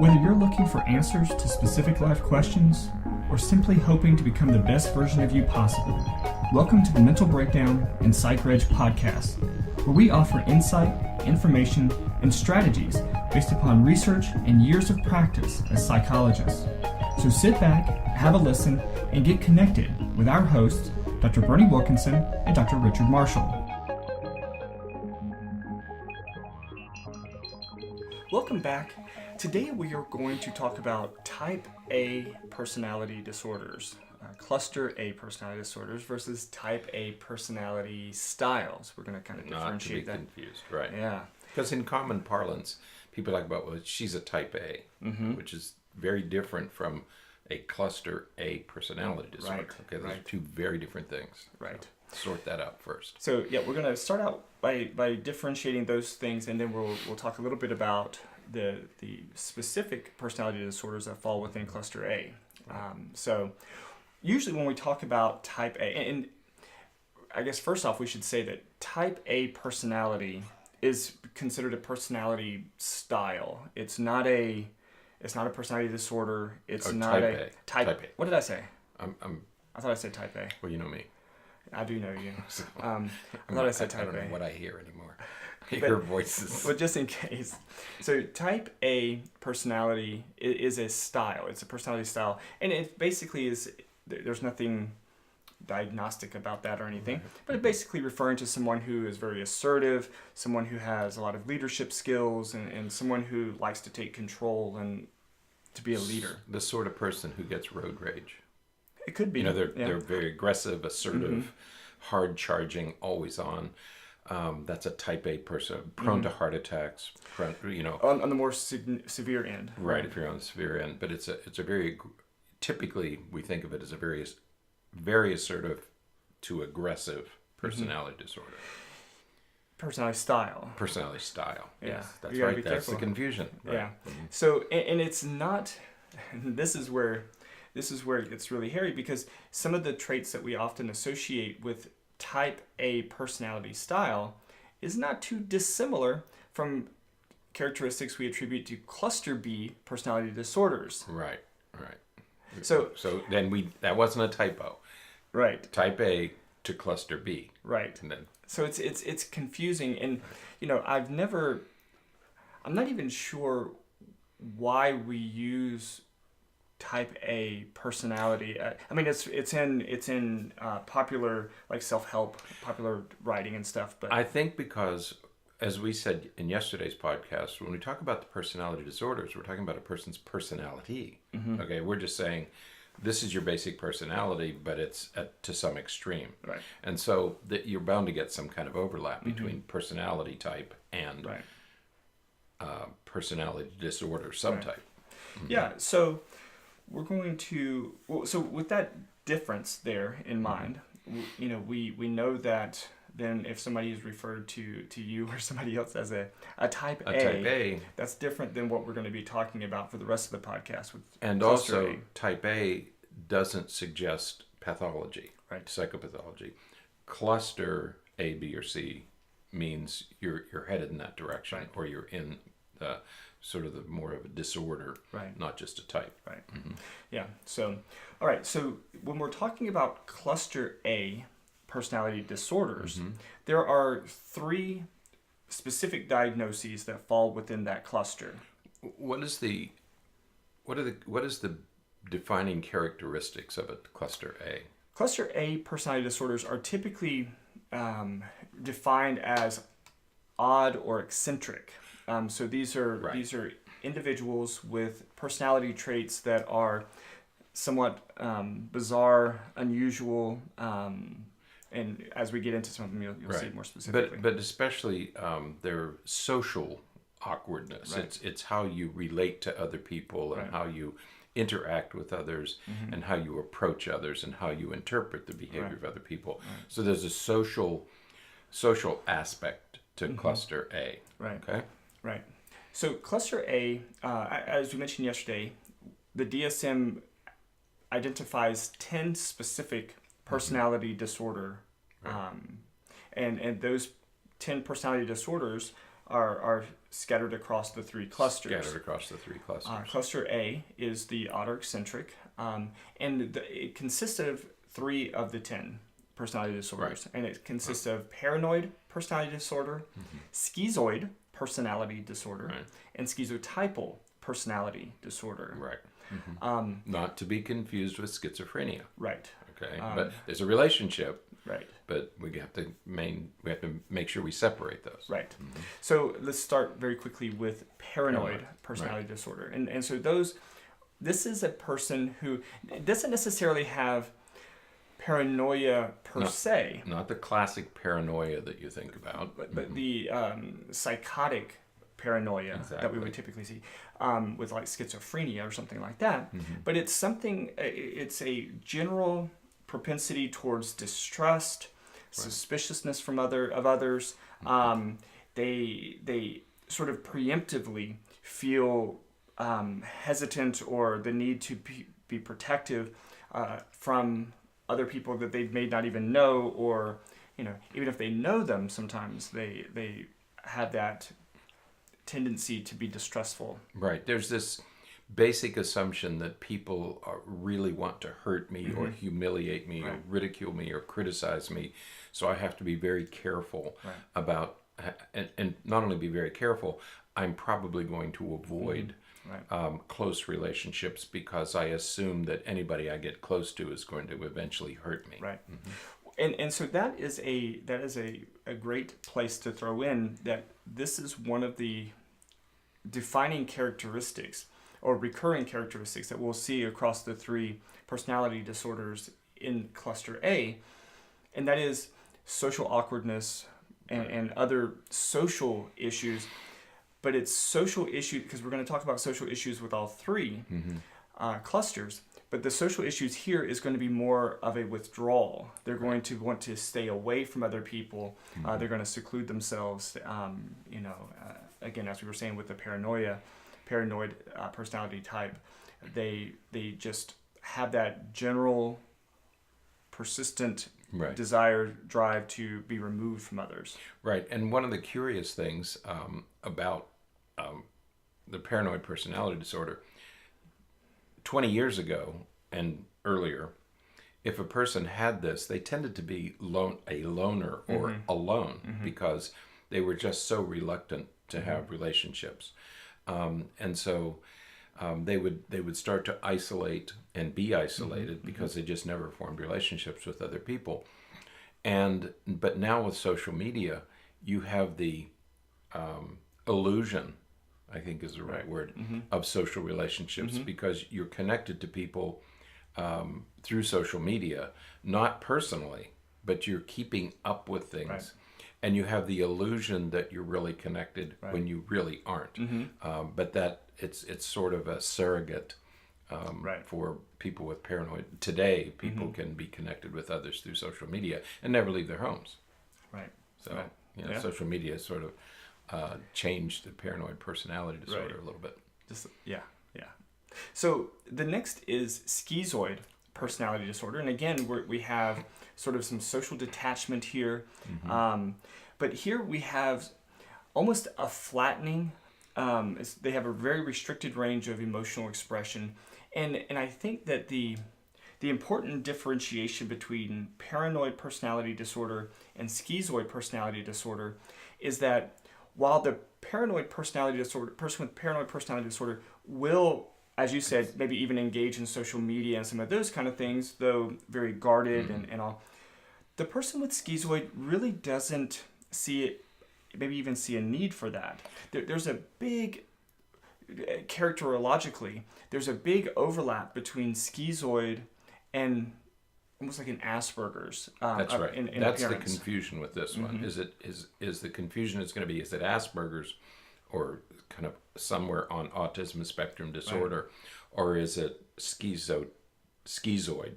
Whether you're looking for answers to specific life questions or simply hoping to become the best version of you possible, welcome to the Mental Breakdown and Psychreg podcast, where we offer insight, information, and strategies based upon research and years of practice as psychologists. So sit back, have a listen, and get connected with our hosts, Dr. Berney Wilkinson and Dr. Richard Marshall. Welcome back. Today we are going to talk about type A personality disorders, cluster A personality disorders versus type A personality styles. We're going to kind of differentiate that. Not to be confused, right? Yeah. Because in common parlance, people talk about, well, she's a type A, which is very different from a cluster A personality disorder. Right. Okay, those are two very different things. Right. So sort that out first. So yeah, we're going to start out by differentiating those things, and then we'll talk a little bit about the specific personality disorders that fall within cluster A. So usually when we talk about type A, and I guess first off we should say that type A personality is considered a personality style. It's not a personality disorder. It's not type type A. What did I say? I thought I said type A. Well, you know me. I do know you. I thought I said type A. I don't know what I hear anymore. Your voices. But just in case. So type A personality is a style. It's a personality style. And it basically is, there's nothing diagnostic about that or anything. But it's basically referring to someone who is very assertive, someone who has a lot of leadership skills, and someone who likes to take control and to be a leader. The sort of person who gets road rage. It could be. They're very aggressive, assertive, hard charging, always on. That's a type A person, prone to heart attacks. On the more severe end. Right, if you're on the severe end, but it's a very, typically we think of it as a very assertive to aggressive personality disorder. Personality style. Personality style. Yeah, yes, that's right. That's the confusion. Right? Yeah. So and it's not. This is where it gets really hairy, because some of the traits that we often associate with type A personality style is not too dissimilar from characteristics we attribute to cluster B personality disorders. Right. So then that wasn't a typo. Right. Type A to cluster B. Right. And then so it's confusing, and I'm not even sure why we use type A personality. I mean, it's in popular, like, self-help, popular writing and stuff. But I think because, as we said in yesterday's podcast, when we talk about the personality disorders, we're talking about a person's personality. Okay, we're just saying this is your basic personality, but it's to some extreme. Right. And so that you're bound to get some kind of overlap between personality type and personality disorder subtype. Right. Yeah. So we're going to, so with that difference there in mind, we know that then if somebody is referred to you or somebody else as a type A, that's different than what we're going to be talking about for the rest of the podcast. And also, type A doesn't suggest pathology, right? Psychopathology. Cluster A, B, or C means you're headed in that direction, right, or you're in the sort of the more of a disorder, right, not just a type. Right. Yeah. So, all right. So when we're talking about cluster A personality disorders, there are 3 specific diagnoses that fall within that cluster. What is the defining characteristics of a cluster A? Cluster A personality disorders are typically defined as odd or eccentric. So these are individuals with personality traits that are somewhat bizarre, unusual, and as we get into some of them, you'll see it more specifically. But especially their social awkwardness. Right. It's how you relate to other people and how you interact with others and how you approach others and how you interpret the behavior of other people. Right. So there's a social aspect to cluster A. Right. Okay. Right. So cluster A, as we mentioned yesterday, the DSM identifies 10 specific personality disorder, and those 10 personality disorders are scattered across the three clusters. Cluster A is the autoeccentric, and it consists of 3 of the 10 personality disorders, and it consists of paranoid personality disorder, schizoid personality disorder, and schizotypal personality disorder. Right. Not to be confused with schizophrenia. Right. Okay. But there's a relationship. Right. But we have to make sure we separate those. Right. So let's start very quickly with paranoid personality disorder, and so this is a person who doesn't necessarily have paranoia per se. Not the classic paranoia that you think about. But the psychotic paranoia that we would typically see with like schizophrenia or something like that. But it's a general propensity towards distrust, suspiciousness from others. They sort of preemptively feel hesitant or the need to be protective from other people that they may not even know, or even if they know them, sometimes they have that tendency to be distrustful. Right. There's this basic assumption that people really want to hurt me or humiliate me or ridicule me or criticize me, so I have to be very careful about, and not only be very careful, I'm probably going to avoid close relationships because I assume that anybody I get close to is going to eventually hurt me. Right. And so that is a great place to throw in that this is one of the defining characteristics or recurring characteristics that we'll see across the 3 personality disorders in cluster A, and that is social awkwardness and other social issues. But it's social issues, because we're going to talk about social issues with all 3 clusters. But the social issues here is going to be more of a withdrawal. They're going to want to stay away from other people. They're going to seclude themselves. Again, as we were saying with the paranoid personality type, they just have that general, persistent desire, drive to be removed from others. Right, and one of the curious things about the paranoid personality disorder, 20 years ago and earlier, if a person had this, they tended to be a loner or alone because they were just so reluctant to have relationships. And so they would start to isolate and be isolated because they just never formed relationships with other people. But now with social media, you have the illusion, I think is the right word, of social relationships because you're connected to people through social media, not personally, but you're keeping up with things. And you have the illusion that you're really connected when you really aren't. But that it's sort of a surrogate for people with paranoid. Today, people can be connected with others through social media and never leave their homes. Right. So social media sort of changed the paranoid personality disorder a little bit. So the next is schizoid personality disorder, and again we have sort of some social detachment here, but here we have almost a flattening. They have a very restricted range of emotional expression, and I think that the important differentiation between paranoid personality disorder and schizoid personality disorder is that while the person with paranoid personality disorder will, as you said, maybe even engage in social media and some of those kind of things, though very guarded and all, the person with schizoid really doesn't see it, maybe even see a need for that. There's a big, characterologically, there's a big overlap between schizoid and almost like an Asperger's. That's right. In That's appearance. the confusion with this one. Is the confusion is going to be, is it Asperger's or kind of somewhere on autism spectrum disorder, or is it schizoid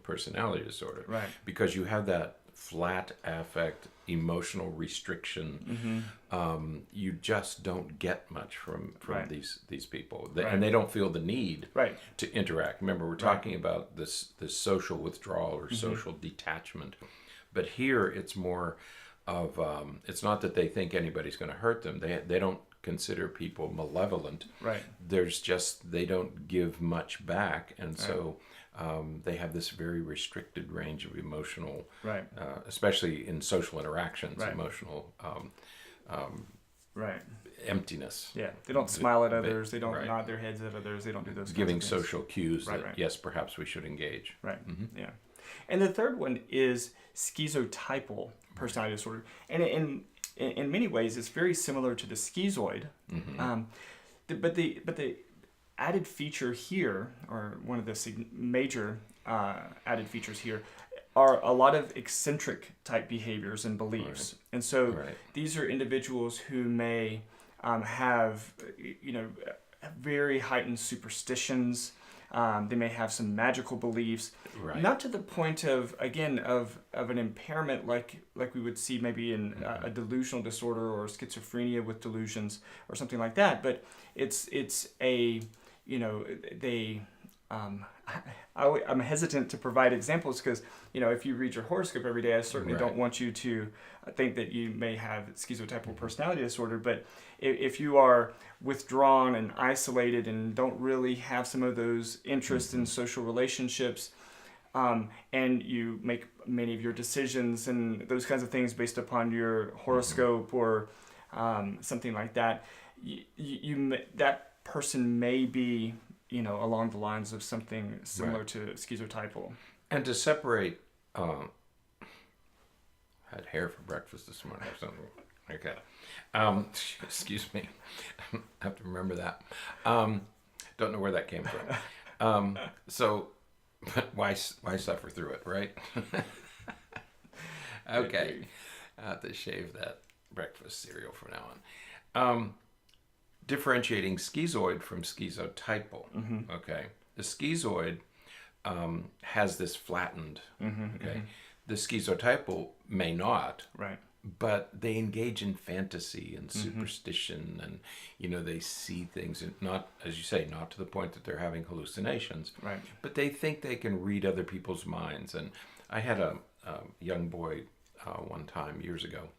personality disorder? Right. Because you have that flat affect, emotional restriction. You just don't get much from these people, and they don't feel the need to interact. Remember, we're talking about this social withdrawal or social detachment, but here it's more of it's not that they think anybody's going to hurt them. They don't consider people malevolent. Right. They don't give much back, and so they have this very restricted range of emotional, especially in social interactions, emotional emptiness. Yeah, they don't smile at others. They don't nod their heads at others. They don't do those. Giving kinds of social cues that yes, perhaps we should engage. Right. Yeah, and the third one is schizotypal personality disorder, and in many ways it's very similar to the schizoid. But the added feature here, or one of the major added features here, are a lot of eccentric type behaviors and beliefs. And so these are individuals who may have, very heightened superstitions. They may have some magical beliefs, not to the point of an impairment like we would see maybe in a delusional disorder or schizophrenia with delusions or something like that. But it's a, I'm hesitant to provide examples because, if you read your horoscope every day, I certainly don't want you to think that you may have schizotypal personality disorder. But if you are withdrawn and isolated and don't really have some of those interests in social relationships, and you make many of your decisions and those kinds of things based upon your horoscope or something like that, that person may be along the lines of something similar to schizotypal. And to separate, had hair for breakfast this morning or something. Okay. Excuse me. I have to remember that. Don't know where that came from. But why suffer through it, right? Okay. I have to shave that breakfast cereal from now on. Differentiating schizoid from schizotypal. Okay, the schizoid has this flattened. The schizotypal may not. But they engage in fantasy and superstition, and they see things, and not, as you say, not to the point that they're having hallucinations. But they think they can read other people's minds. And I had a young boy one time years ago.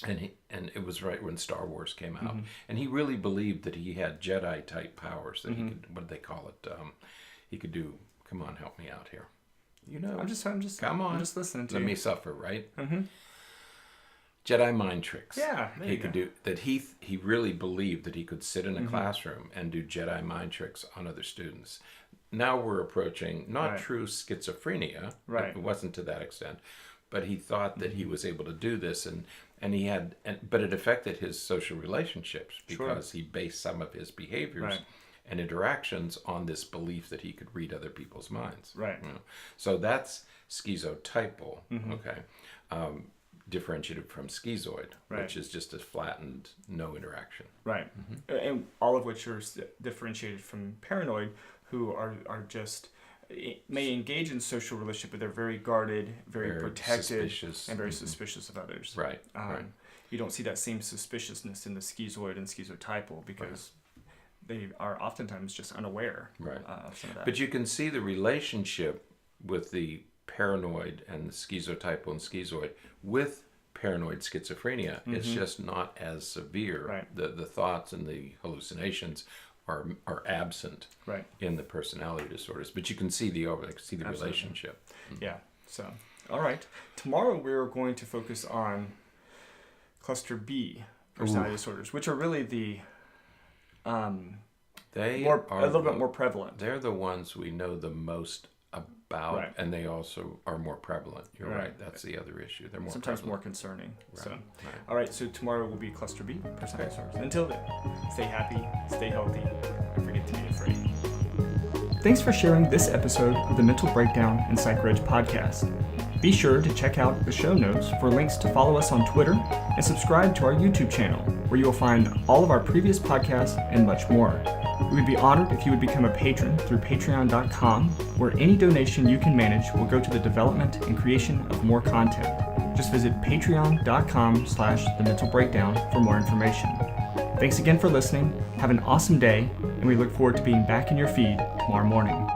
And it was right when Star Wars came out, and he really believed that he had Jedi type powers that he could. What do they call it? He could do. Come on, help me out here. I'm just. Come on, I'm just listening to you. Let me suffer, right? Jedi mind tricks. Yeah, he could do that. He really believed that he could sit in a classroom and do Jedi mind tricks on other students. Now we're approaching not true schizophrenia. It wasn't to that extent, but he thought that he was able to do this, and he had, but it affected his social relationships because he based some of his behaviors and interactions on this belief that he could read other people's minds. So that's schizotypal. Okay. Differentiated from schizoid, which is just a flattened, no interaction. And all of which are differentiated from paranoid, who are just may engage in social relationship, but they're very guarded, very protected, and very suspicious of others. You don't see that same suspiciousness in the schizoid and schizotypal because they are oftentimes just unaware of some of that. But you can see the relationship with the paranoid and the schizotypal and schizoid with paranoid schizophrenia. It's just not as severe. The thoughts and the hallucinations are absent in the personality disorders, but you can see the relationship. Yeah. So, all right. Tomorrow we're going to focus on cluster B personality disorders, which are really the a little bit more prevalent. They're the ones we know the most about, and they also are more prevalent. You're right. That's the other issue. They're more sometimes prevalent. more concerning. All right. So tomorrow will be cluster B personality disorders. Until then, stay happy, stay healthy, and forget to be afraid. Thanks for sharing this episode of the Mental Breakdown and Psychreg podcast. Be sure to check out the show notes for links to follow us on Twitter and subscribe to our YouTube channel, where you will find all of our previous podcasts and much more. We would be honored if you would become a patron through patreon.com, where any donation you can manage will go to the development and creation of more content. Just visit patreon.com/thementalbreakdown for more information. Thanks again for listening. Have an awesome day, and we look forward to being back in your feed tomorrow morning.